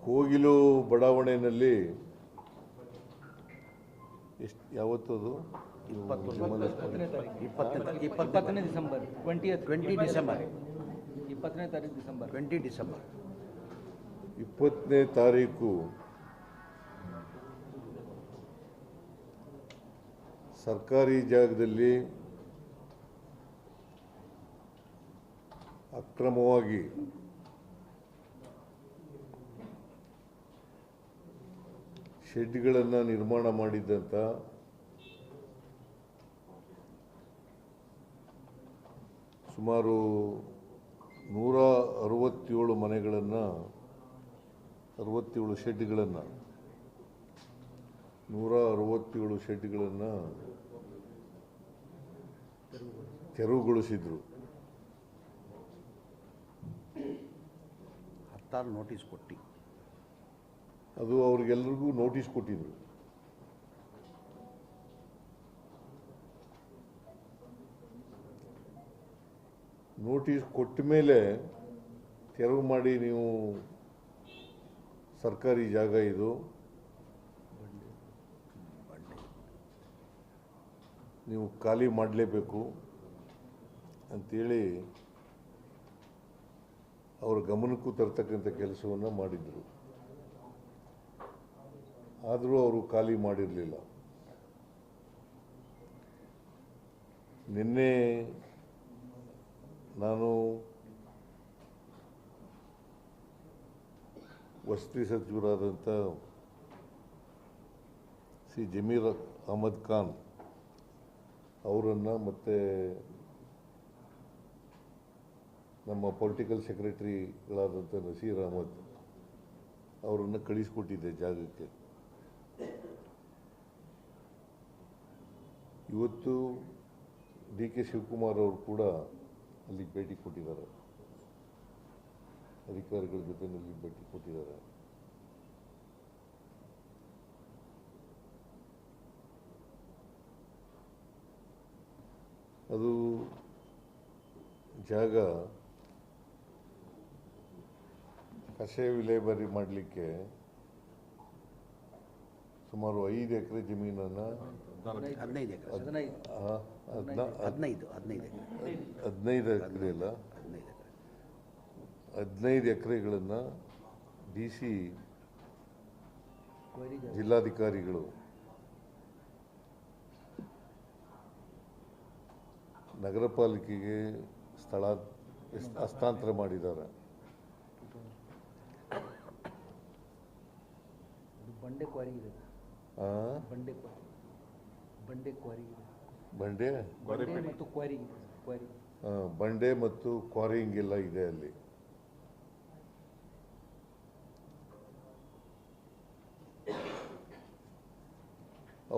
ಕೋಗಿಲು ಬಡಾವಣೆಯಲ್ಲಿ ಎಷ್ಟು ಯಾವತ್ತು ಅದು 20 ಡಿಸೆಂಬರ್ 20 ಡಿಸೆಂಬರ್ 20ನೇ ತಾರೀಕು ಡಿಸೆಂಬರ್ 20 ಡಿಸೆಂಬರ್ 20ನೇ ತಾರೀಕು ಸರ್ಕಾರಿ ಜಾಗದಲ್ಲಿ ಅಕ್ರಮವಾಗಿ ಶೆಡ್ಗಳನ್ನು ನಿರ್ಮಾಣ ಮಾಡಿದ್ದಂಥ ಸುಮಾರು 167 ಮನೆಗಳನ್ನು 67 ಶೆಡ್ಗಳನ್ನು 167 ಶೆಡ್ಗಳನ್ನು ತೆರವುಗೊಳಿಸಿದ್ರು. 16 ನೋಟಿಸ್ ಕೊಟ್ಟು ಅದು ಅವ್ರಿಗೆಲ್ರಿಗೂ ನೋಟಿಸ್ ಕೊಟ್ಟಿದ್ರು. ನೋಟಿಸ್ ಕೊಟ್ಟ ಮೇಲೆ ತೆರವು ಮಾಡಿ, ನೀವು ಸರ್ಕಾರಿ ಜಾಗ ಇದು, ನೀವು ಖಾಲಿ ಮಾಡಲೇಬೇಕು ಅಂಥೇಳಿ ಅವರ ಗಮನಕ್ಕೂ ತರ್ತಕ್ಕಂಥ ಕೆಲಸವನ್ನು ಮಾಡಿದರು. ಆದರೂ ಅವರು ಖಾಲಿ ಮಾಡಿರಲಿಲ್ಲ. ನಿನ್ನೆ ನಾನು ವಸತಿ ಸಚಿವರಾದಂಥ ಸಿ ಜಮೀರ್ ಅಹಮದ್ ಖಾನ್ ಅವರನ್ನು ಮತ್ತು ನಮ್ಮ ಪೊಲಿಟಿಕಲ್ ಸೆಕ್ರೆಟರಿಗಳಾದಂಥ ನಸೀರ್ ಅಹಮದ್ ಅವರನ್ನು ಕಳಿಸ್ಕೊಟ್ಟಿದ್ದೆ ಜಾಗಕ್ಕೆ. ಇವತ್ತು ಡಿ ಕೆ ಶಿವಕುಮಾರ್ ಅವರು ಕೂಡ ಅಲ್ಲಿಗೆ ಭೇಟಿ ಕೊಟ್ಟಿದ್ದಾರೆ, ಅಧಿಕಾರಿಗಳ ಜೊತೆಯಲ್ಲಿ ಭೇಟಿ ಕೊಟ್ಟಿದ್ದಾರೆ. ಅದು ಜಾಗ ಕಷಾಯ ವಿಲೇವಾರಿ ಮಾಡಲಿಕ್ಕೆ ಸುಮಾರು 5 ಎಕರೆ ಜಮೀನನ್ನು 15 ಎಕರೆ 15 ಎಕರೆ ಇಲ್ಲ 15 ಎಕರೆಗಳನ್ನು ಡಿ ಸಿ ಜಿಲ್ಲಾಧಿಕಾರಿಗಳು ನಗರ ಪಾಲಿಕೆಗೆ ಹಸ್ತಾಂತರ ಮಾಡಿದ್ದಾರೆ. ಬಂಡೆ ಕ್ವಾರಿ ಇದೆ, ಬಂಡೆ ಮತ್ತು ಕ್ವಾರಿ ಬಂಡೆ ಮತ್ತು ಕ್ವಾರಿಂಗ್ ಎಲ್ಲ ಇದೆ ಅಲ್ಲಿ.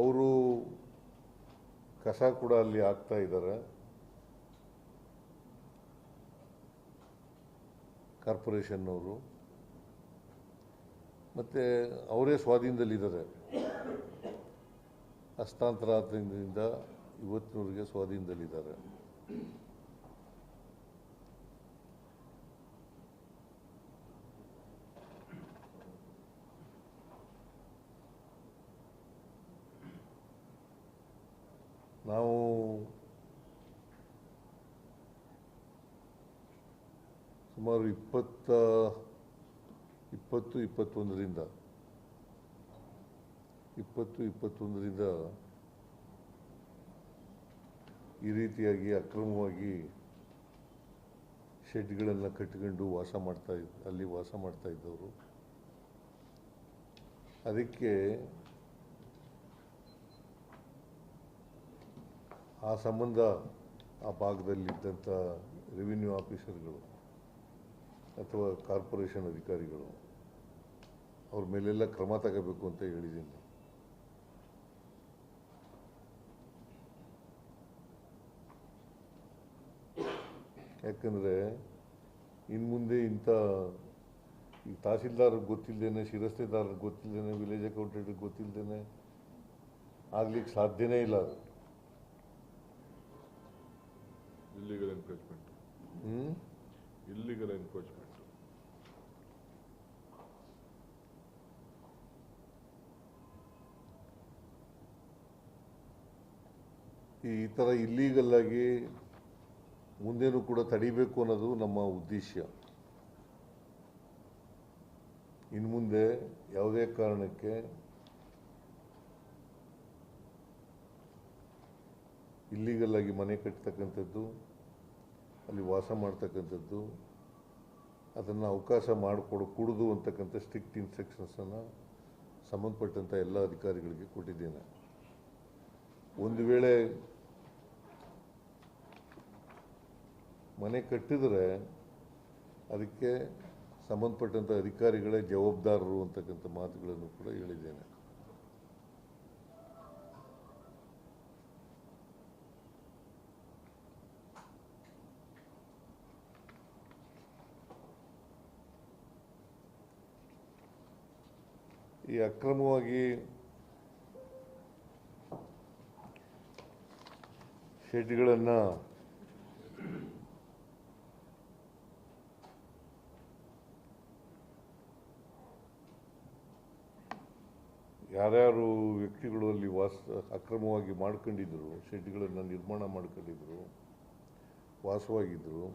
ಅವರು ಕಸ ಕೂಡ ಅಲ್ಲಿ ಹಾಕ್ತಾ ಇದ್ದಾರೆ. ಕಾರ್ಪೊರೇಷನ್ನವರು ಮತ್ತು ಅವರೇ ಸ್ವಾಧೀನದಲ್ಲಿದ್ದಾರೆ. ಹಸ್ತಾಂತರ ಆದ್ದರಿಂದ ಇವತ್ತಿನವರೆಗೆ ಸ್ವಾಧೀನದಲ್ಲಿದ್ದಾರೆ. ನಾವು ಸುಮಾರು 20-21ರಿಂದ ಈ ರೀತಿಯಾಗಿ ಅಕ್ರಮವಾಗಿ ಶೆಡ್ಗಳನ್ನು ಕಟ್ಟಿಕೊಂಡು ಅಲ್ಲಿ ವಾಸ ಮಾಡ್ತಾ ಇದ್ದವರು. ಅದಕ್ಕೆ ಆ ಸಂಬಂಧ ಆ ಭಾಗದಲ್ಲಿದ್ದಂಥ ರೆವಿನ್ಯೂ ಆಫೀಸರ್ಗಳು ಅಥವಾ ಕಾರ್ಪೊರೇಷನ್ ಅಧಿಕಾರಿಗಳು ಅವ್ರ ಮೇಲೆಲ್ಲ ಕ್ರಮ ತಗೋಬೇಕು ಅಂತ ಹೇಳಿದ್ದೀನಿ. ಯಾಕಂದರೆ ಇನ್ನು ಮುಂದೆ ಇಂಥ ಈ ತಹಸೀಲ್ದಾರ್ಗೆ ಗೊತ್ತಿಲ್ಲದೇನೆ, ಶಿರಸ್ತೆದಾರರಿಗೆ ಗೊತ್ತಿಲ್ಲದೇನೆ, ವಿಲೇಜ್ ಅಕೌಂಟೆಂಟ್ಗೆ ಗೊತ್ತಿಲ್ಲದೇನೆ ಆಗ್ಲಿಕ್ಕೆ ಸಾಧ್ಯನೇ ಇಲ್ಲ. ಅದು ಇಲ್ಲಿಗಲ್ ಎನ್ಕ್ರೋಚ್ಮೆಂಟ್ ಈ ಥರ ಇಲ್ಲೀಗಲ್ ಆಗಿ ಮುಂದೇನೂ ಕೂಡ ತಡಿಬೇಕು ಅನ್ನೋದು ನಮ್ಮ ಉದ್ದೇಶ. ಇನ್ನು ಮುಂದೆ ಯಾವುದೇ ಕಾರಣಕ್ಕೆ ಇಲ್ಲೀಗಲ್ ಆಗಿ ಮನೆ ಕಟ್ಟತಕ್ಕಂಥದ್ದು, ಅಲ್ಲಿ ವಾಸ ಮಾಡ್ತಕ್ಕಂಥದ್ದು, ಅದನ್ನು ಅವಕಾಶ ಮಾಡಿಕೊಡಕೂಡದು ಅಂತಕ್ಕಂಥ ಸ್ಟ್ರಿಕ್ಟ್ ಇನ್ಸ್ಟ್ರಕ್ಷನ್ಸನ್ನು ಸಂಬಂಧಪಟ್ಟಂಥ ಎಲ್ಲ ಅಧಿಕಾರಿಗಳಿಗೆ ಕೊಟ್ಟಿದ್ದೇನೆ. ಒಂದು ವೇಳೆ ಮನೆ ಕಟ್ಟಿದರೆ ಅದಕ್ಕೆ ಸಂಬಂಧಪಟ್ಟಂಥ ಅಧಿಕಾರಿಗಳೇ ಜವಾಬ್ದಾರರು ಅಂತಕ್ಕಂಥ ಮಾತುಗಳನ್ನು ಕೂಡ ಹೇಳಿದ್ದೇನೆ. ಈ ಅಕ್ರಮವಾಗಿ ಶೆಡ್ಗಳನ್ನು ಯಾರ್ಯಾರು ವ್ಯಕ್ತಿಗಳು ಅಲ್ಲಿ ಅಕ್ರಮವಾಗಿ ಮಾಡ್ಕೊಂಡಿದ್ರು, ಶೆಡ್ಗಳನ್ನು ನಿರ್ಮಾಣ ಮಾಡ್ಕೊಂಡಿದ್ರು, ವಾಸವಾಗಿದ್ದರು,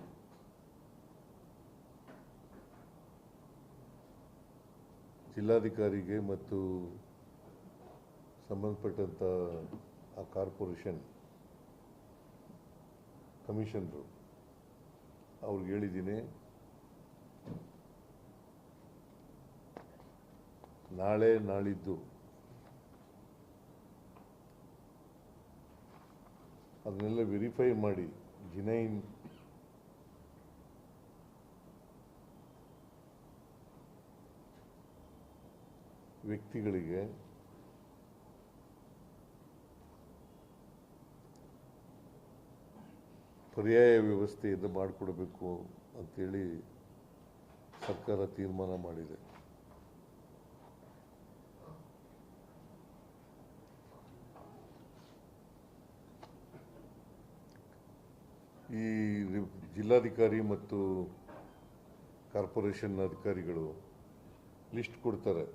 ಜಿಲ್ಲಾಧಿಕಾರಿಗೆ ಮತ್ತು ಸಂಬಂಧಪಟ್ಟಂಥ ಆ ಕಾರ್ಪೊರೇಷನ್ ಕಮಿಷನರು ಅವ್ರಿಗೆ ಹೇಳಿದ್ದೀನಿ, ನಾಳೆ ನಾಳಿದ್ದು ಅದನ್ನೆಲ್ಲ ವೆರಿಫೈ ಮಾಡಿ ಜಿನೈನ್ ವ್ಯಕ್ತಿಗಳಿಗೆ ಪರ್ಯಾಯ ವ್ಯವಸ್ಥೆಯನ್ನು ಮಾಡಿಕೊಡಬೇಕು ಅಂತೇಳಿ ಸರ್ಕಾರ ತೀರ್ಮಾನ ಮಾಡಿದೆ. ಈ ಜಿಲ್ಲಾಧಿಕಾರಿ ಮತ್ತು ಕಾರ್ಪೊರೇಷನ್ ಅಧಿಕಾರಿಗಳು ಲಿಸ್ಟ್ ಕೊಡ್ತಾರೆ.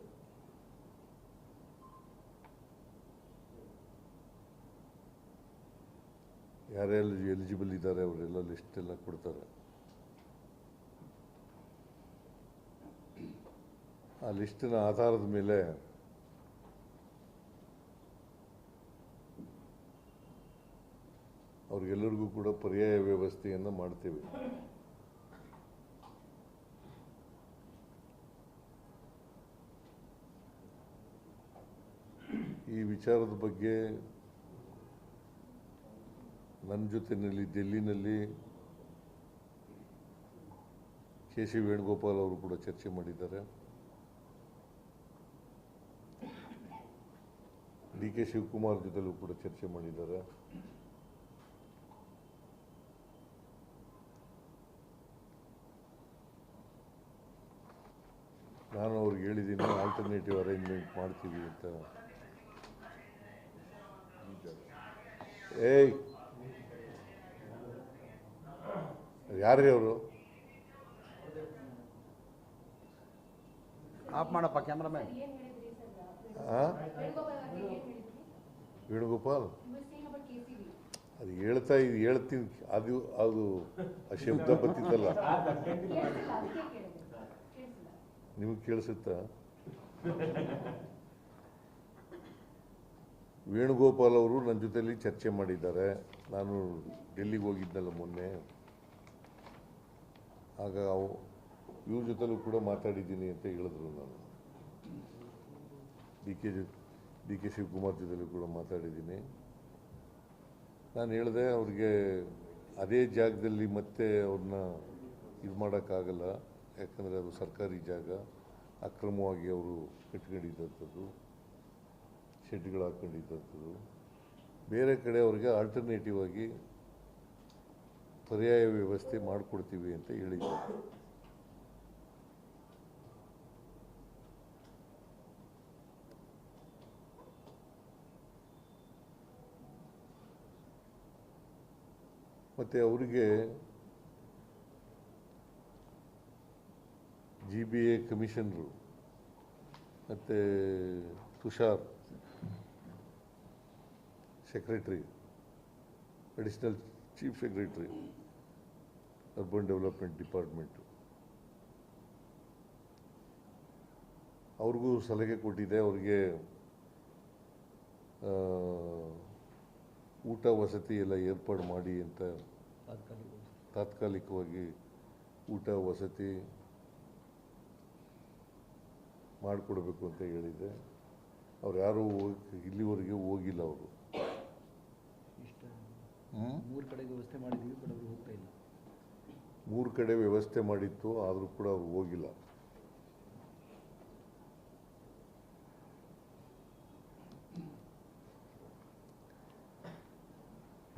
ಯಾರೆಲ್ಲ ಎಲಿಜಿಬಲ್ ಇದ್ದಾರೆ ಅವರೆಲ್ಲ ಲಿಸ್ಟ್ ಎಲ್ಲ ಕೊಡ್ತಾರೆ. ಆ ಲಿಸ್ಟಿನ ಆಧಾರದ ಮೇಲೆ ಅವ್ರಿಗೆಲ್ಲರಿಗೂ ಕೂಡ ಪರ್ಯಾಯ ವ್ಯವಸ್ಥೆಯನ್ನು ಮಾಡ್ತೇವೆ. ಈ ವಿಚಾರದ ಬಗ್ಗೆ ನನ್ನ ಜೊತೆಯಲ್ಲಿ ಡೆಲ್ಲಿನಲ್ಲಿ ಕೆ.ಸಿ. ವೇಣುಗೋಪಾಲ್ ಅವರು ಕೂಡ ಚರ್ಚೆ ಮಾಡಿದ್ದಾರೆ. ಡಿ.ಕೆ. ಶಿವಕುಮಾರ್ ಜೊತೆಲೂ ಕೂಡ ಚರ್ಚೆ ಮಾಡಿದ್ದಾರೆ. ನಾನು ಅವ್ರಿಗೆ ಹೇಳಿದ್ದೀನಿ, ಆಲ್ಟರ್ನೇಟಿವ್ ಅರೇಂಜ್ಮೆಂಟ್ ಮಾಡ್ತೀವಿ ಅಂತ. ಏಯ್ ಯಾರ್ರೀ ಅವರು? ಆಫ್ ಮಾಡಪ್ಪ ಕ್ಯಾಮ್ರಾಮ್ಯಾನ್. ವೇಣುಗೋಪಾಲ್ ಅದು ಹೇಳ್ತೀನಿ, ಅದು ಅದು ಆ ಶಬ್ದ ಬರ್ತಿತ್ತಲ್ಲ, ನಿಮಗೆ ಕೇಳಿಸುತ್ತಾ? ವೇಣುಗೋಪಾಲ್ ಅವರು ನನ್ನ ಜೊತೆಯಲ್ಲಿ ಚರ್ಚೆ ಮಾಡಿದ್ದಾರೆ. ನಾನು ಡೆಲ್ಲಿಗೆ ಹೋಗಿದ್ನಲ್ಲ ಮೊನ್ನೆ, ಆಗ ಇವ್ರ ಜೊತೆಲೂ ಕೂಡ ಮಾತಾಡಿದ್ದೀನಿ ಅಂತ ಹೇಳಿದ್ರು. ನಾನು ಡಿ ಕೆ ಶಿವಕುಮಾರ್ ಜೊತೆಲೂ ಕೂಡ ಮಾತಾಡಿದ್ದೀನಿ. ನಾನು ಹೇಳಿದೆ ಅವ್ರಿಗೆ ಅದೇ ಜಾಗದಲ್ಲಿ ಮತ್ತೆ ಅವ್ರನ್ನ ಇದು ಮಾಡೋಕ್ಕಾಗಲ್ಲ, ಯಾಕಂದರೆ ಅದು ಸರ್ಕಾರಿ ಜಾಗ, ಅಕ್ರಮವಾಗಿ ಅವರು ಕಟ್ಕೊಂಡಿದ್ದಂಥದ್ದು, ಶೆಡ್ಗಳು ಹಾಕ್ಕೊಂಡಿದ್ದಂಥದ್ದು. ಬೇರೆ ಕಡೆ ಅವ್ರಿಗೆ ಆಲ್ಟರ್ನೇಟಿವ್ ಆಗಿ ಪರ್ಯಾಯ ವ್ಯವಸ್ಥೆ ಮಾಡಿಕೊಡ್ತೀವಿ ಅಂತ ಹೇಳಿದ್ದೆ. ಮತ್ತು ಅವರಿಗೆ GBA ಕಮಿಷನರು ಮತ್ತು Tushar secretary additional chief secretary urban development department. ಅವ್ರಿಗೂ ಸಲಹೆ ಕೊಟ್ಟಿದೆ, ಅವ್ರಿಗೆ ಊಟ ವಸತಿ ಎಲ್ಲ ಏರ್ಪಾಡು ಮಾಡಿ ಅಂತ. ತಾತ್ಕಾಲಿಕವಾಗಿ ಊಟ ವಸತಿ ಮಾಡಿಕೊಡ್ಬೇಕು ಅಂತ ಹೇಳಿದೆ. ಅವ್ರು ಯಾರೂ ಇಲ್ಲಿವರೆಗೆ ಹೋಗಿಲ್ಲ. ಅವರು ಇಷ್ಟ 3 ಕಡೆಗೆ ವ್ಯವಸ್ಥೆ ಮಾಡಿದ್ದೀವಿ, ಬಟ್ ಅವರು ಹೋಗ್ತಾ ಇಲ್ಲ. 3 ಕಡೆ ವ್ಯವಸ್ಥೆ ಮಾಡಿತ್ತು, ಆದರೂ ಕೂಡ ಅವ್ರು ಹೋಗಿಲ್ಲ.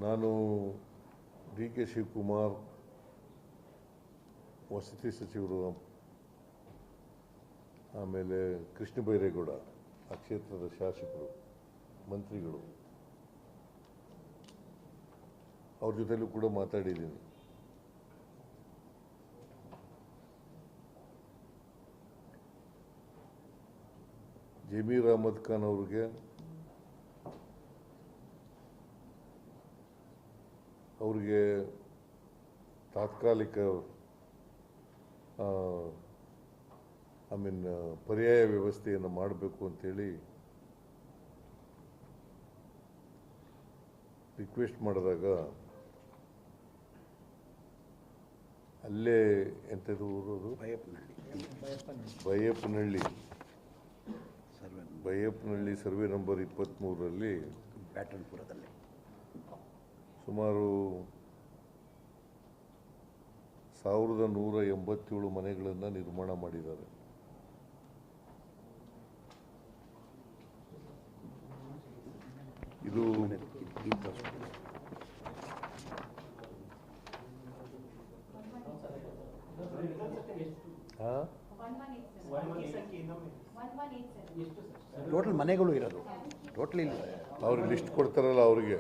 ನಾನು ಡಿ ಕೆ ಶಿವಕುಮಾರ್, ವಸತಿ ಸಚಿವರು, ಆಮೇಲೆ ಕೃಷ್ಣ ಬೈರೇಗೌಡ, ಆ ಕ್ಷೇತ್ರದ ಶಾಸಕರು, ಮಂತ್ರಿಗಳು, ಅವ್ರ ಜೊತೆಲೂ ಕೂಡ ಮಾತಾಡಿದ್ದೀನಿ. ಜಮೀರ್ ಅಹಮದ್ ಖಾನ್ ಅವ್ರಿಗೆ ತಾತ್ಕಾಲಿಕ ಪರ್ಯಾಯ ವ್ಯವಸ್ಥೆಯನ್ನು ಮಾಡಬೇಕು ಅಂತೇಳಿ ರಿಕ್ವೆಸ್ಟ್ ಮಾಡಿದಾಗ ಅಲ್ಲೇ ಎಂಥದ್ದು ಊರದು ಬೈಯಪ್ಪನಹಳ್ಳಿ ಸರ್ವೆ ನಂಬರ್ 23ರಲ್ಲಿ ಬ್ಯಾಟನ್ಪುರದಲ್ಲಿ ಸುಮಾರು 1187 ಮನೆಗಳನ್ನು ನಿರ್ಮಾಣ ಮಾಡಿದ್ದಾರೆ. ಇದು ಟೋಟಲ್ ಮನೆಗಳು ಇರೋದು ಟೋಟಲ್ ಇಲ್ಲ. ಅವ್ರಿಗೆ ಲಿಸ್ಟ್ ಕೊಡ್ತಾರಲ್ಲ, ಅವ್ರಿಗೆ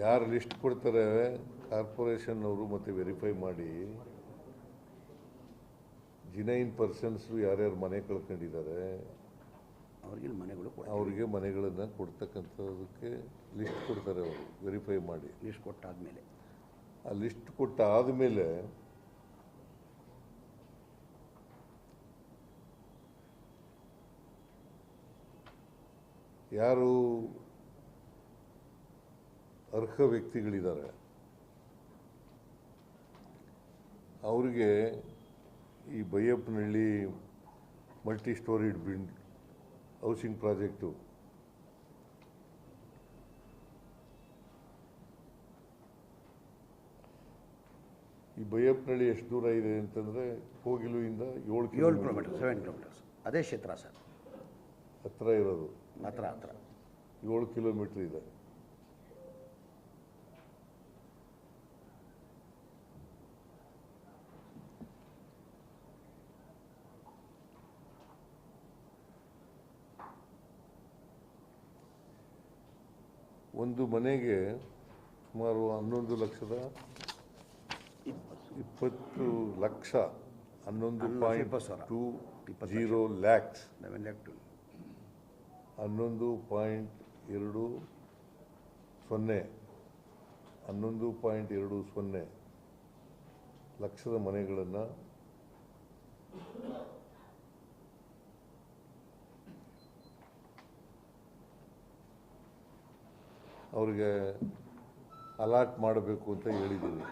ಯಾರು ಲಿಸ್ಟ್ ಕೊಡ್ತಾರೆ ಕಾರ್ಪೊರೇಷನ್ ಅವರು ಮತ್ತೆ ವೆರಿಫೈ ಮಾಡಿ ಜಿನೈನ್ ಪರ್ಸನ್ಸು ಯಾರ್ಯಾರು ಮನೆ ಕಳ್ಕೊಂಡಿದ್ದಾರೆ ಅವ್ರಿಗೆ ಮನೆಗಳನ್ನು ಕೊಡ್ತಕ್ಕಂಥದಕ್ಕೆ ಲಿಸ್ಟ್ ಕೊಡ್ತಾರೆ. ಅವರು ವೆರಿಫೈ ಮಾಡಿ ಲಿಸ್ಟ್ ಕೊಟ್ಟಾದಮೇಲೆ ಆ ಲಿಸ್ಟ್ ಕೊಟ್ಟಾದಮೇಲೆ ಯಾರು ಅರ್ಹ ವ್ಯಕ್ತಿಗಳಿದ್ದಾರೆ ಅವರಿಗೆ ಈ Baiyappanahalli multi storeyed housing project ಈ ಬೈಯಪ್ಪನಹಳ್ಳಿ ಎಷ್ಟು ದೂರ ಇದೆ ಅಂತಂದರೆ ಕೋಗಿಲುವಿಂದ 7 ಕಿಲೋಮೀಟರ್ 7 ಕಿಲೋಮೀಟರ್ಸ್ ಅದೇ ಕ್ಷೇತ್ರ ಸರ್. ಹತ್ರ ಇರೋದು ಹತ್ರ 7 ಕಿಲೋಮೀಟರ್ ಇದೆ. ಒಂದು ಮನೆಗೆ ಸುಮಾರು 11 ಲಕ್ಷದ 20 ಲಕ್ಷ 11.20 ಲ್ಯಾಕ್ಸ್ 11.20 ಲಕ್ಷದ ಮನೆಗಳನ್ನು ಅವ್ರಿಗೆ ಅಲಾಟ್ ಮಾಡಬೇಕು ಅಂತ ಹೇಳಿದ್ದೀನಿ.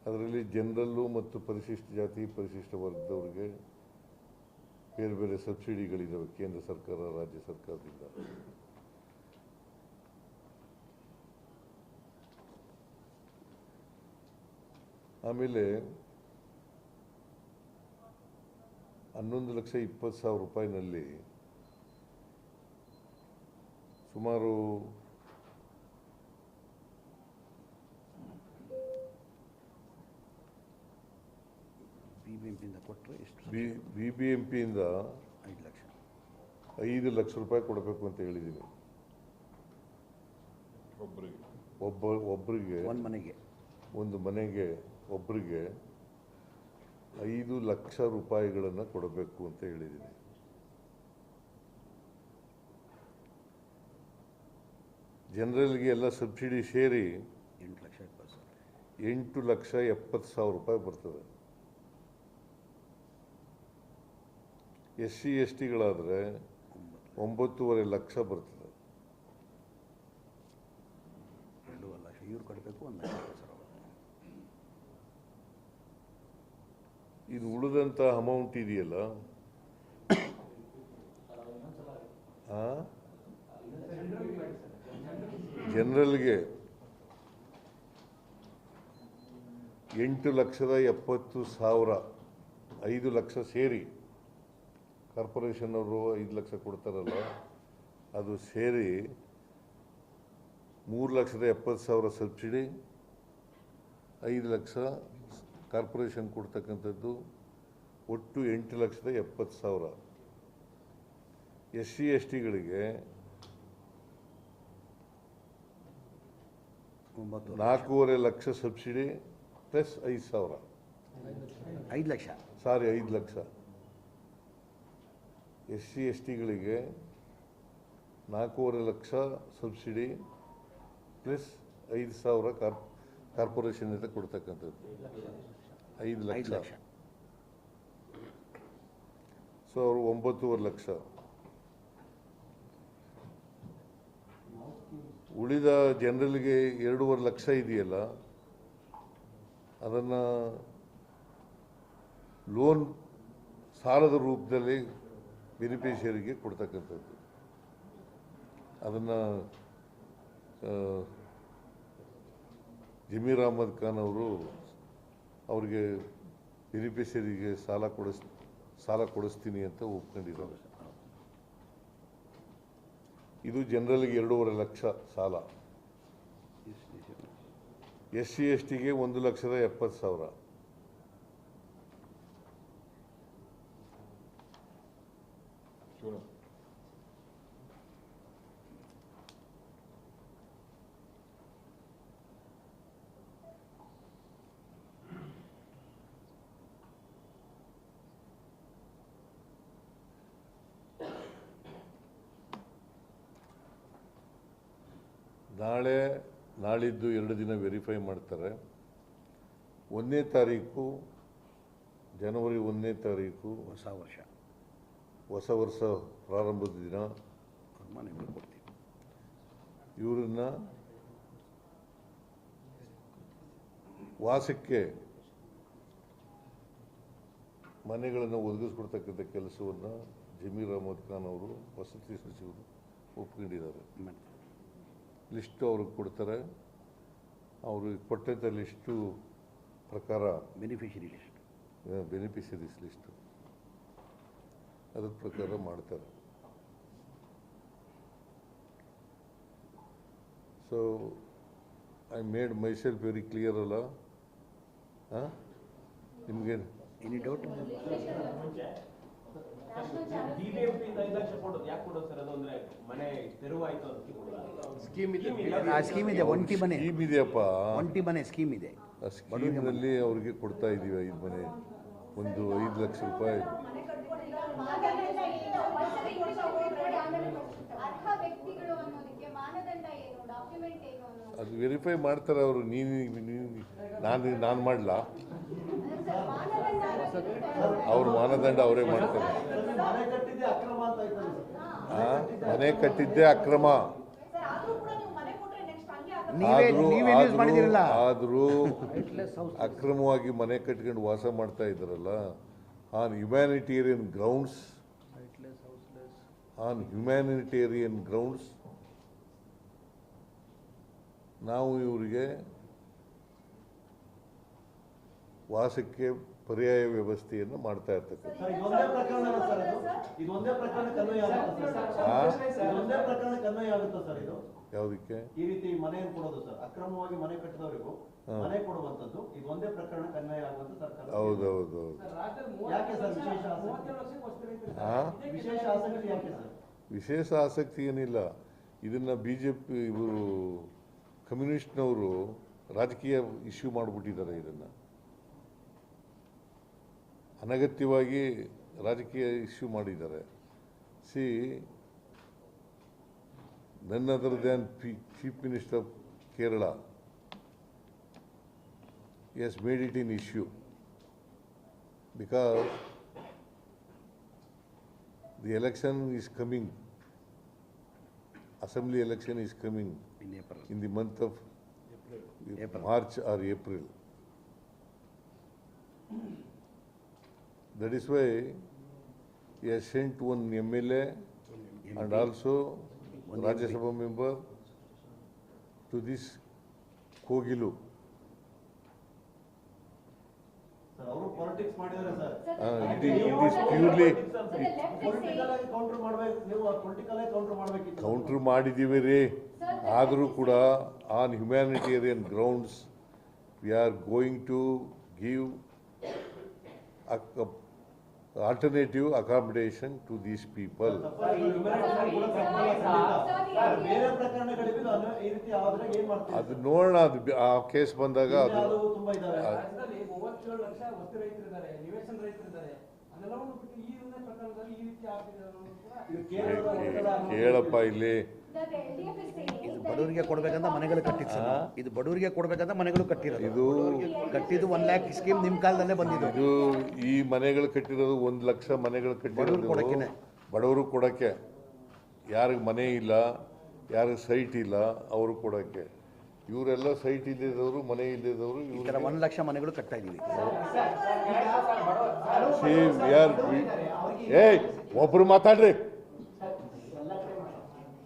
ಅದರಲ್ಲಿ ಜನರಲ್ಲು ಮತ್ತು ಪರಿಶಿಷ್ಟ ಜಾತಿ ಪರಿಶಿಷ್ಟ ವರ್ಗದವ್ರಿಗೆ ಬೇರೆ ಬೇರೆ ಸಬ್ಸಿಡಿಗಳಿದ್ದಾವೆ ಕೇಂದ್ರ ಸರ್ಕಾರ ರಾಜ್ಯ ಸರ್ಕಾರದಿಂದ. ಆಮೇಲೆ 11,20,000 ರೂಪಾಯಿನಲ್ಲಿ ಸುಮಾರು BBMP-ಯಿಂದ 5 ಲಕ್ಷ ರೂಪಾಯಿ ಕೊಡಬೇಕು ಅಂತ ಹೇಳಿದ್ದೀನಿ. ಒಬ್ಬರಿಗೆ ಒಂದು ಮನೆಗೆ ಒಬ್ಬರಿಗೆ 5 ಲಕ್ಷ ರೂಪಾಯಿಗಳನ್ನು ಕೊಡಬೇಕು ಅಂತ ಹೇಳಿದ್ದೀನಿ. ಜನರಲ್ಗೆ ಎಲ್ಲ ಸಬ್ಸಿಡಿ ಸೇರಿ 8,70,000 ರೂಪಾಯಿ ಬರ್ತದೆ. SC STಗಳಾದರೆ 9.5 ಲಕ್ಷ ಬರ್ತದೆ. 2 ಲಕ್ಷ ಇವ್ರು ಕಟ್ಟಬೇಕು, 1 ಲಕ್ಷ ಸರ್. ಇದು ಉಳಿದಂಥ ಅಮೌಂಟ್ ಇದೆಯಲ್ಲ, ಜನರಲ್ಗೆ 8,70,000, 5 ಲಕ್ಷ ಸೇರಿ ಕಾರ್ಪೊರೇಷನ್ ಅವರು 5 ಲಕ್ಷ ಕೊಡ್ತಾರಲ್ಲ, ಅದು ಸೇರಿ 3,70,000 ಸಬ್ಸಿಡಿ, 5 ಲಕ್ಷ ಕಾರ್ಪೊರೇಷನ್ ಕೊಡ್ತಕ್ಕಂಥದ್ದು, ಒಟ್ಟು 8,70,000. SC STಗಳಿಗೆ 4.5 lakh subsidy plus 5,000. 5 lakh, sorry 5 lakh. SC STಗಳಿಗೆ 4.5 ಲಕ್ಷ ಸಬ್ಸಿಡಿ ಪ್ಲಸ್ 5,000 ಕಾರ್ಪೊರೇಷನಿಂದ ಕೊಡ್ತಕ್ಕಂಥದ್ದು, 5 ಲಕ್ಷ. ಸೊ ಅವರು 9.5 ಲಕ್ಷ. ಉಳಿದ ಜನರಲ್ಗೆ 2.5 ಲಕ್ಷ ಇದೆಯಲ್ಲ, ಅದನ್ನು ಲೋನ್ ಸಾಲದ ರೂಪದಲ್ಲಿ ಬೆನಿಫಿಷಿಯರಿಗೆ ಕೊಡ್ತಕ್ಕಂಥದ್ದು. ಅದನ್ನು ಜಮೀರ್ ಅಹಮದ್ ಖಾನ್ ಅವರು ಅವರಿಗೆ ಬೆನಿಫಿಷಿಯರಿಗೆ ಸಾಲ ಕೊಡಿಸ್ತೀನಿ ಅಂತ ಒಪ್ಕೊಂಡಿದ್ದಾರೆ. ಇದು ಜನರಲ್ಗೆ 2.5 ಲಕ್ಷ ಸಾಲ. SC STಗೆ 1,70,000. ನಾಳಿದ್ದು 2 ದಿನ ವೆರಿಫೈ ಮಾಡ್ತಾರೆ. 1ನೇ ತಾರೀಕು, ಜನವರಿ 1ನೇ ತಾರೀಕು ಹೊಸ ವರ್ಷ ಪ್ರಾರಂಭದ ದಿನ ಮನೆಗಳು ಕೊಡ್ತೀವಿ. ಇವರನ್ನ ವಾಸಕ್ಕೆ ಮನೆಗಳನ್ನು ಒದಗಿಸ್ಕೊಡ್ತಕ್ಕಂಥ ಕೆಲಸವನ್ನು ಜಮೀರ್ ಅಹಮದ್ ಖಾನ್ ಅವರು ವಸತಿ ಸಚಿವರು ಒಪ್ಕೊಂಡಿದ್ದಾರೆ. ಲಿಸ್ಟು ಅವ್ರಿಗೆ ಕೊಡ್ತಾರೆ. ಅವರು ಕೊಟ್ಟಂಥ ಲಿಸ್ಟು ಪ್ರಕಾರ ಬೆನಿಫಿಷರೀಸ್ ಲಿಸ್ಟು ಅದ್ರ ಪ್ರಕಾರ ಮಾಡ್ತಾರೆ. So I made myself very clear ಅಲ್ಲ? ನಿಮಗೆ ಎನಿ ಡೌಟ್? ಸ್ಕೀಮ್ ಇದೆ, ಒಂಟಿ ಮನೆ ಸ್ಕೀಮ್ ಇದೆಯಪ್ಪ. ಒಂಟಿ ಮನೆ ಸ್ಕೀಮ್ ಇದೆ. ಆ ಸ್ಕೀಮ್ನಲ್ಲಿ ಅವ್ರಿಗೆ ಕೊಡ್ತಾ ಇದ್ದೀವಿ 5 ಮನೆ, ಒಂದು 5 ಲಕ್ಷ ರೂಪಾಯಿ. ಅದು ವೆರಿಫೈ ಮಾಡ್ತಾರೆ ಅವರು. ನಾನು ಮಾಡಲ್ಲ, ಅವ್ರ ಮಾನದಂಡ ಅವರೇ ಮಾಡ್ತಾರೆ. ಮನೆ ಕಟ್ಟಿದ್ದೇ ಅಕ್ರಮ. ಆದರೂ ಅಕ್ರಮವಾಗಿ ಮನೆ ಕಟ್ಕೊಂಡು ವಾಸ ಮಾಡ್ತಾ ಇದ್ದಾರಲ್ಲ, ಆನ್ ಹ್ಯುಮ್ಯಾನಿಟೇರಿಯನ್ ಗ್ರೌಂಡ್ಸ್ ನಾವು ಇವರಿಗೆ ವಾಸಕ್ಕೆ ಪರ್ಯಾಯ ವ್ಯವಸ್ಥೆಯನ್ನು ಮಾಡ್ತಾ ಇರ್ತಕ್ಕಂಥ. ಯಾವುದಕ್ಕೆ ಈ ರೀತಿ ಮನೆಯನ್ನು ಕೊಡೋದು ಸರ್? ಅಕ್ರಮವಾಗಿ ಮನೆ ಕಟ್ಟಿದವರಿಗೂ ಮನೆ ಕೊಡುವಂತದ್ದು ಇದು ಒಂದೇ ಪ್ರಕರಣಕ್ಕೆ ಅನ್ವಯ ಆಗುವಂತ ಸರ್ಕಾರ. ಹೌದೌದು. ಯಾಕೆ ಸರ್ ವಿಶೇಷ ಆಸಕ್ತಿ ಯಾಕೆ ಸರ್? ವಿಶೇಷ ಆಸಕ್ತಿ ಏನಿಲ್ಲ. ಇದನ್ನ BJP ಇವರು ಕಮ್ಯುನಿಸ್ಟ್ನವರು ರಾಜಕೀಯ ಇಶ್ಯೂ ಮಾಡಿಬಿಟ್ಟಿದ್ದಾರೆ. ಇದನ್ನು ಅನಗತ್ಯವಾಗಿ ರಾಜಕೀಯ ಇಶ್ಯೂ ಮಾಡಿದ್ದಾರೆ. ಸಿ, ನನ್ other than chief minister of Kerala, he has made it an issue because the election is coming, assembly election is coming In April. in the month of April. March or April. That is why he has sent one MLA and also Rajya Sabha member to this Kogilu. Sir ಅವರು politics ಮಾಡಿದ್ದಾರೆ sir. It is purely political ಆಗಿ counter ಮಾಡ್ಬೇಕು, ನೀವು political ಆಗಿ counter ಮಾಡ್ಬೇಕಿತ್ತು. Counter ಮಾಡಿದ್ದೀವಿ ರೀ. ಆದರೂ ಕೂಡ on humanitarian grounds we are going to give alternative accommodation to these people. ಬೇರೆ ಪ್ರಕರಣಗಳಿಗೂ ಈ ರೀತಿ ಆದ್ರೆ ಏನ್ ಮಾಡ್ತೀವಿ? ಅದು ನೋಡೋಣ, ಅದು ಆ ಕೇಸ್ ಬಂದಾಗ ಅದು ತುಂಬಾ ಇದಾವೆ. ರಾಜ್ಯದಲ್ಲಿ 37 ಲಕ್ಷ ವಸ್ತು ರೈತರಿದ್ದಾರೆ, ನಿವೇಶನ ರೈತರಿದ್ದಾರೆ. ಅದೆಲ್ಲವನ್ನು ಬಿಟ್ಟು ಈ ಪ್ರಕರಣದಲ್ಲಿ ಈ ರೀತಿ ಆಗ್ತಿದೆ ಅನ್ನೋದು ಕೂಡ ಕೇಳಪ್ಪ ಇಲ್ಲಿ. ಇದು ಬಡವರಿಗೆ ಕೊಡ್ಬೇಕಂತ ಮನೆಗಳು ಕಟ್ಟಿದ್ದು ಸರ್. ಇದು ಬಡವರಿಗೆ ಕೊಡ್ಬೇಕಂತ ಮನೆಗಳು ಕಟ್ಟಿರೋದು. ಇದು ಕಟ್ಟಿದ್ದು 1 lakh ಸ್ಕೀಮ್ ನಿಮ್ಮ ಕಾಲದಲ್ಲೇ ಬಂದಿದ್ದು. ಇದು ಈ ಮನೆಗಳು ಕಟ್ಟಿರೋದು 1 ಲಕ್ಷ ಮನೆಗಳು ಕಟ್ಟಿರೋದು ಕೊಡಕ್ಕೆನೆ. ಬಡವರು ಕೊಡಕ್ಕೆ. ಯಾರಿಗೆ ಮನೆ ಇಲ್ಲ, ಯಾರಿಗೆ ಸೈಟ್ ಇಲ್ಲ, ಅವರು ಕೊಡಕ್ಕೆ. ಇವರೆಲ್ಲ ಸೈಟ್ ಇಲ್ಲದವರು, ಮನೆ ಇಲ್ಲದವರು, ಈ ಥರ 1 ಲಕ್ಷ ಮನೆಗಳು ಕಟ್ತಾ ಇದೀವಿ. ಏಯ್, ಒಬ್ರು ಮಾತಾಡ್ರಿ.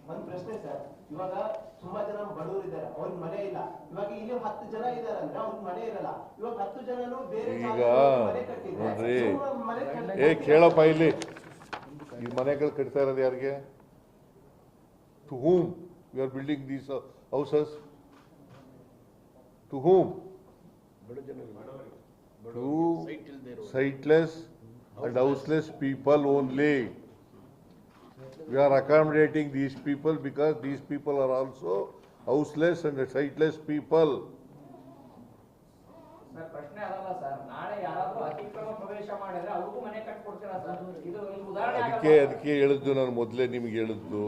ಒಂದ್ ಪ್ರಶ್ನೆ ಸರ್, ಇವಾಗ ತುಂಬಾ ಜನ ಬಡವರು ಇದ್ದಾರೆ, ಅವ್ರಿಗೆ ಮನೆ ಇಲ್ಲ. ಇವಾಗ ಇಲ್ಲಿ 10 ಜನ ಇದ್ದಾರೆ ಅಂದ್ರೆ ಅವ್ರಿಗೆ ಮನೆ ಇರಲ್ಲ. ಇವಾಗ 10 ಜನನು ಬೇರೆ ಈಗ ಮನೆ ಕಟ್ಟಿದ್ರೆ ನೋಡ್ರಿ, ಮನೆ ಕೇಳಪ್ಪ ಇಲ್ಲಿ. ಈ ಮನೆಗಳು ಕಟ್ತಾ ಇರೋದು ಯಾರಿಗೆ? To whom you are building these houses? To whom? To sightless and houseless people only. We are accommodating these people because these people are also houseless and sightless people. Sir, ಪ್ರಶ್ನೆ ಅದಲ್ಲ ಸರ್. ನಾಳೆ ಯಾರಾದ್ರೂ ಅತಿಕ್ರಮ ಪ್ರವೇಶ ಮಾಡಿದ್ರೆ ಅವ್ರಿಗೂ ಮನೆ ಕಟ್ಕೊಡ್ತೀರಾ sir? ಇದು ಒಂದು ಉದಾಹರಣೆ ಅದಕ್ಕೆ ಹೇಳಿದ್ದು, ನಾನು ಮೊದಲೇ ನಿಮ್ಗೆ ಹೇಳಿದ್ದು,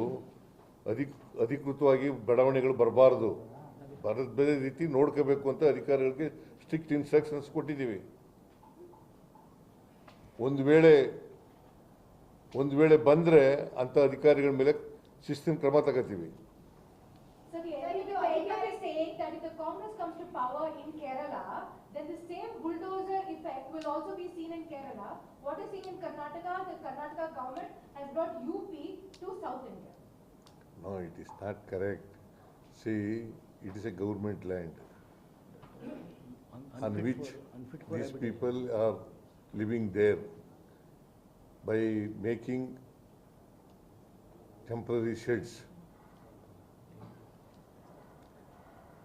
ಅಧಿಕೃತವಾಗಿ ಬಡಾವಣೆಗಳು ಬರಬಾರ್ದು, ಬೇರೆ ರೀತಿ ನೋಡ್ಕೋಬೇಕು ಅಂತ ಅಧಿಕಾರಿಗಳಿಗೆ ಸ್ಟ್ರಿಕ್ಟ್ ಇನ್ಸ್ಟ್ರಕ್ಷನ್ಸ್ ಕೊಟ್ಟಿದ್ದೀವಿ. ಒಂದು ವೇಳೆ ಬಂದರೆ ಅಂಥ ಅಧಿಕಾರಿಗಳ ಮೇಲೆ ಶಿಸ್ತಿನ ಕ್ರಮ ತಗೋತೀವಿ. So the NDA is saying that if the Congress comes to power in Kerala, then the same bulldozer effect will also be seen in Kerala. What is seen in Karnataka, the Karnataka government has brought UP to South India. No, it is not correct. See, it is a government land on which these people are living there by making temporary sheds,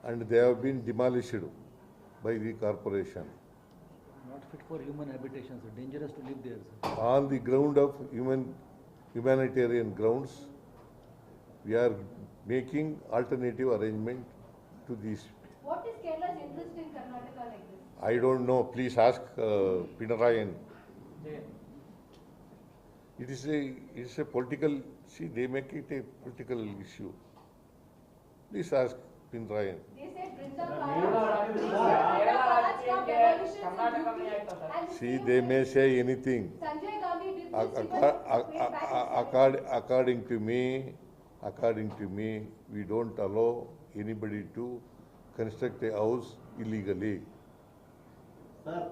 and they have been demolished by the corporation not fit for human habitation, sir. Dangerous to live there, sir. on the ground of humanitarian grounds. We are making alternative arrangement to these. What is Kerala's interest in Karnataka like this? I don't know. Please ask Pinarayan. It is a political. See, they make it a political issue. Please ask Pinarayan. They said Brinda See, they may say anything. Sanjay Gandhi did According to me, we don't allow anybody to construct a house illegally. Sir,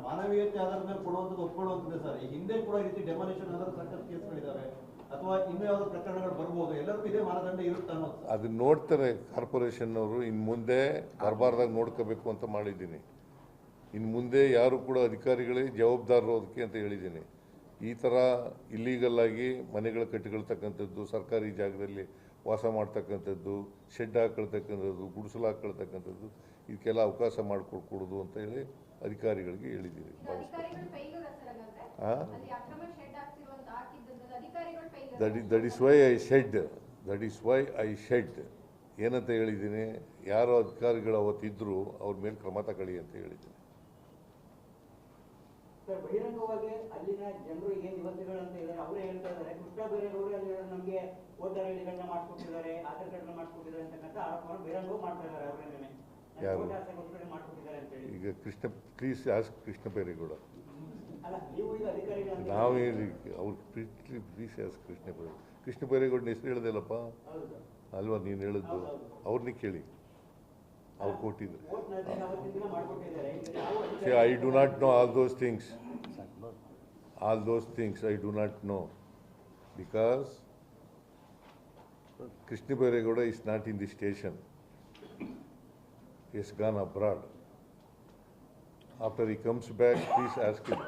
ಮಾನವೀಯತೆ ಆಧಾರದ ಮೇಲೆ ಕೊಡುವಂಥದ್ದು ಒಪ್ಕೊಳ್ಳುವಂಥದ್ದು sir. ಈ ಹಿಂದೆ ಕೂಡ ಈ ರೀತಿ demolition ಆದ ಸಾಕಷ್ಟು ಕೇಸ್ಗಳಿದ್ದಾವೆ, ಅಥವಾ ಇನ್ನೂ ಯಾವ್ದು ಪ್ರಕರಣಗಳು ಬರ್ಬೋದು. ಎಲ್ಲರಿಗೂ ಇದೇ ಮಾನದಂಡ ಇರುತ್ತೆ ಅನ್ನೋದು. ಅದನ್ನ ನೋಡ್ತಾರೆ ಕಾರ್ಪೊರೇಷನ್ ಅವರು. ಇನ್ನು ಮುಂದೆ ಬರಬಾರ್ದಾಗ ನೋಡ್ಕೋಬೇಕು ಅಂತ ಮಾಡಿದ್ದೀನಿ. ಇನ್ನು ಮುಂದೆ ಯಾರು ಕೂಡ ಅಧಿಕಾರಿಗಳೇ ಜವಾಬ್ದಾರರು ಅದಕ್ಕೆ ಅಂತ ಹೇಳಿದ್ದೀನಿ. ಈ ಥರ ಇಲ್ಲೀಗಲ್ ಆಗಿ ಮನೆಗಳು ಕಟ್ಟಿಕೊಳ್ತಕ್ಕಂಥದ್ದು, ಸರ್ಕಾರಿ ಜಾಗದಲ್ಲಿ ವಾಸ ಮಾಡ್ತಕ್ಕಂಥದ್ದು, ಶೆಡ್ ಹಾಕೊಳ್ತಕ್ಕಂಥದ್ದು, ಗುಡಿಸಲು ಹಾಕೊಳ್ತಕ್ಕಂಥದ್ದು, ಇದಕ್ಕೆಲ್ಲ ಅವಕಾಶ ಮಾಡಿಕೊಡ್ಕೊಡೋದು ಅಂತ ಹೇಳಿ ಅಧಿಕಾರಿಗಳಿಗೆ ಹೇಳಿದ್ದೀವಿ. That is why I shed ಏನಂತ ಹೇಳಿದ್ದೀನಿ, ಯಾರೋ ಅಧಿಕಾರಿಗಳು ಅವತ್ತಿದ್ರು ಅವ್ರ ಮೇಲೆ ಕ್ರಮ ತಗೊಳ್ಳಿ ಅಂತ ಹೇಳಿದ್ದೀನಿ. ಸರ್ ಬಹಿರಂಗವಾಗಿ ಅಲ್ಲಿನ ಜನರು ಏನ್ ನಿವಾಸಿಗಳಂತ ಇದ್ದಾರೆ ಅವರೇ ಹೇಳ್ತಾ ಇದ್ದಾರೆ ಕೃಷ್ಣ ಬೈರೇಗೌಡರು ಅಲ್ಲಿ ನಮಗೆ ವೋಟರ್ ಐಡಿಗಳನ್ನ ಮಾಡ್ಕೊಟ್ಟಿದ್ದಾರೆ ಆಧಾರ್ ಕಾರ್ಡ್ನ ಮಾಡ್ಕೊಟ್ಟಿದ್ದಾರೆ ಅಂತಕ್ಕಂಥ ಆರೋಪವನ್ನು ಬಹಿರಂಗವಾಗಿ ಮಾಡ್ತಾ ಇದ್ದಾರೆ ಅವರೇನೆ ಯಾರು? ವೋಟ್ ಹಾಕೋಸ್ಕರ ಮಾಡ್ಕೊಟ್ಟಿದ್ದಾರೆ ಅಂತ ಹೇಳಿ. ಈಗ ಕೃಷ್ಣ ಪ್ಲೀಸ್ ಆಸ್ಕ್ ಕೃಷ್ಣ ಬೈರೇಗೌಡ. ಅಲ್ಲ ನೀವು ಈಗ ಅಧಿಕಾರಿಗಳು ನಾವು ಹೇಳಿ ಅವ್ರು ಪ್ಲೀಸ್ ಆಸ್ಕ್ ಕೃಷ್ಣ ಬೈರೇಗೌಡ. ಕೃಷ್ಣ ಬೈರೇಗೌಡನ ಹೆಸರು ಹೇಳ್ದಲ್ಲಪ್ಪ ಹೌದು ಸರ್. ಅಲ್ವಾ ನೀನು ಹೇಳಿದ್ದು? ಅವ್ರನ್ನೇ ಕೇಳಿ, ಅವ್ರು ಕೊಟ್ಟಿದ್ರು. ವೋಟ್ ಅವತ್ತಿನ ದಿನ ಮಾಡ್ಕೊಟ್ಟಿದ್ದಾರೆ ಈಗ ನಾವು See, I do not know all those things. All those things I do not know because Krishna Bairegowda is not in the station. He has gone abroad. After he comes back, please ask him.